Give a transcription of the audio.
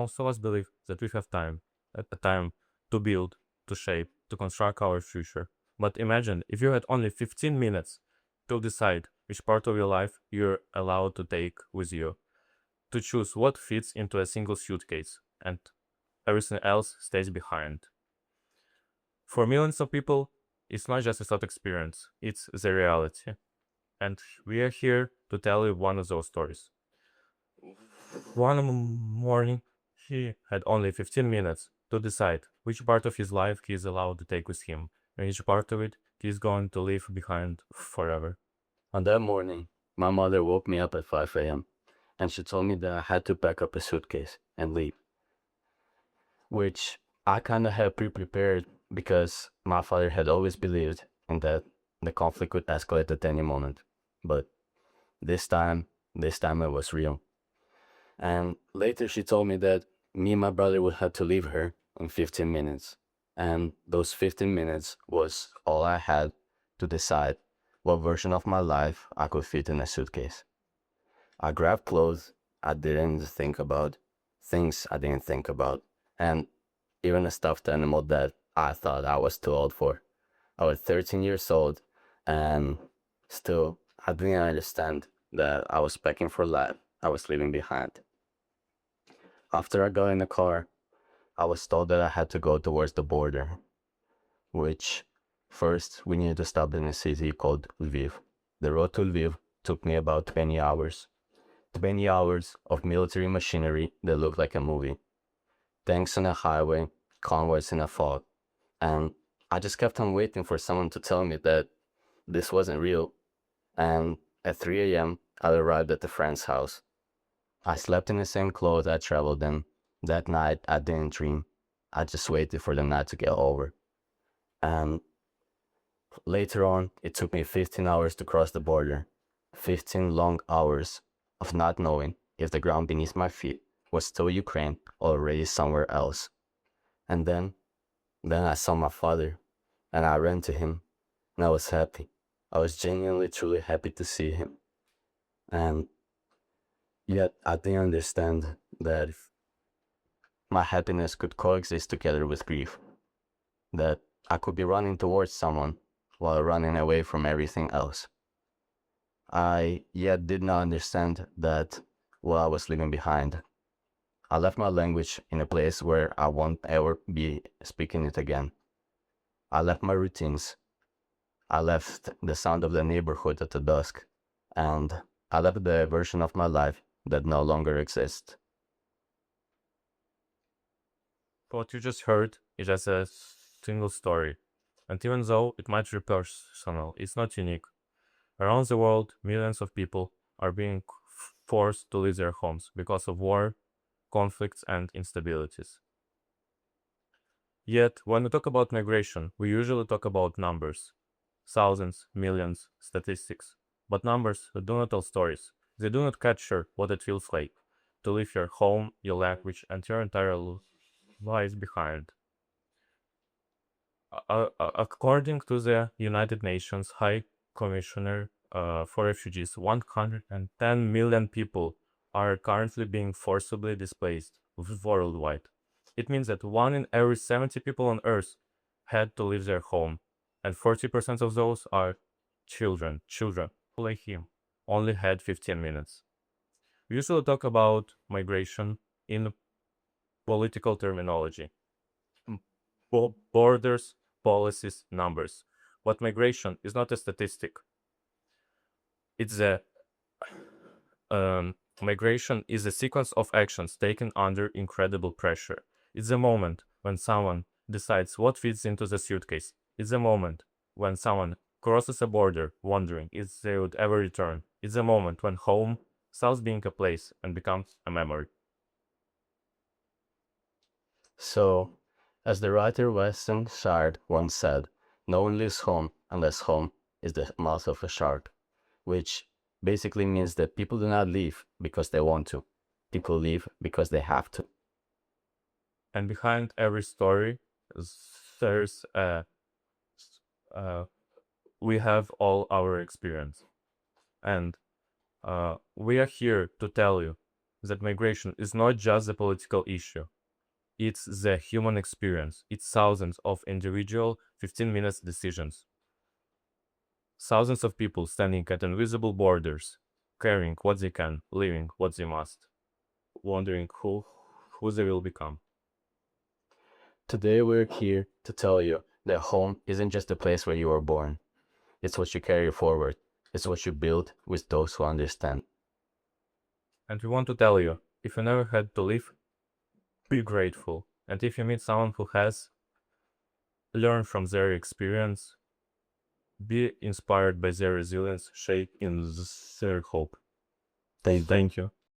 most of us believe that we have time, at a time, to build, to shape, to construct our future. But imagine if you had only 15 minutes to decide which part of your life you're allowed to take with you, to choose what fits into a single suitcase, and everything else stays behind. For millions of people, it's not just a thought experience, it's the reality. And we are here to tell you one of those stories. One morning, he had only 15 minutes to decide which part of his life he is allowed to take with him, and which part of it he is going to leave behind forever. On that morning, my mother woke me up at 5 a.m. and she told me that I had to pack up a suitcase and leave, which I kind of had pre-prepared because my father had always believed in that the conflict could escalate at any moment. But this time it was real. And later she told me that me and my brother would have to leave her in 15 minutes. And those 15 minutes was all I had to decide what version of my life I could fit in a suitcase. I grabbed clothes I didn't think about, things I didn't think about, and even a stuffed animal that I thought I was too old for. I was 13 years old, and still, I didn't understand that I was packing for life. I was leaving behind. After I got in the car, I was told that I had to go towards the border, which first we needed to stop in a city called Lviv. The road to Lviv took me about 20 hours. 20 hours of military machinery that looked like a movie. Tanks on a highway, convoys in a fog. And I just kept on waiting for someone to tell me that this wasn't real. And at 3 a.m., I arrived at a friend's house. I slept in the same clothes I traveled in. That night, I didn't dream. I just waited for the night to get over. And later on, it took me 15 hours to cross the border. 15 long hours of not knowing if the ground beneath my feet was still Ukraine or already somewhere else. And then I saw my father, and I ran to him, and I was happy. I was genuinely, truly happy to see him. And yet, I didn't understand that my happiness could coexist together with grief. That I could be running towards someone while running away from everything else. I yet did not understand that what I was leaving behind. I left my language in a place where I won't ever be speaking it again. I left my routines. I left the sound of the neighborhood at the dusk. And I left the version of my life that no longer exists. What you just heard is just a single story, and even though it might be personal, it's not unique. Around the world, millions of people are being forced to leave their homes because of war, conflicts, and instabilities. Yet, when we talk about migration, we usually talk about numbers. Thousands, millions, statistics. But numbers do not tell stories. They do not capture what it feels like to leave your home, your language, and your entire life behind. According to the United Nations High Commissioner for Refugees, 110 million people are currently being forcibly displaced worldwide. It means that 1 in every 70 people on Earth had to leave their home, and 40% of those are children. Children, like him, only had 15 minutes. We usually talk about migration in political terminology. Borders, policies, numbers. But migration is not a statistic. It's a migration is a sequence of actions taken under incredible pressure. It's a moment when someone decides what fits into the suitcase. It's a moment when someone crosses a border wondering if they would ever return. It's a moment when home stops being a place and becomes a memory. So, as the writer Weston Shard once said, no one leaves home unless home is the mouth of a shark, which basically means that people do not leave because they want to. People leave because they have to. And behind every story, there's we have all our experience. And we are here to tell you that migration is not just a political issue. It's the human experience. It's thousands of individual 15 minutes decisions. Thousands of people standing at invisible borders, carrying what they can, living what they must, wondering who they will become. Today we're here to tell you that home isn't just a place where you were born. It's what you carry forward. It's what you build with those who understand. And we want to tell you, if you never had to leave, be grateful. And if you meet someone who has, learn from their experience, be inspired by their resilience, shake in their hope. Thank Thank you.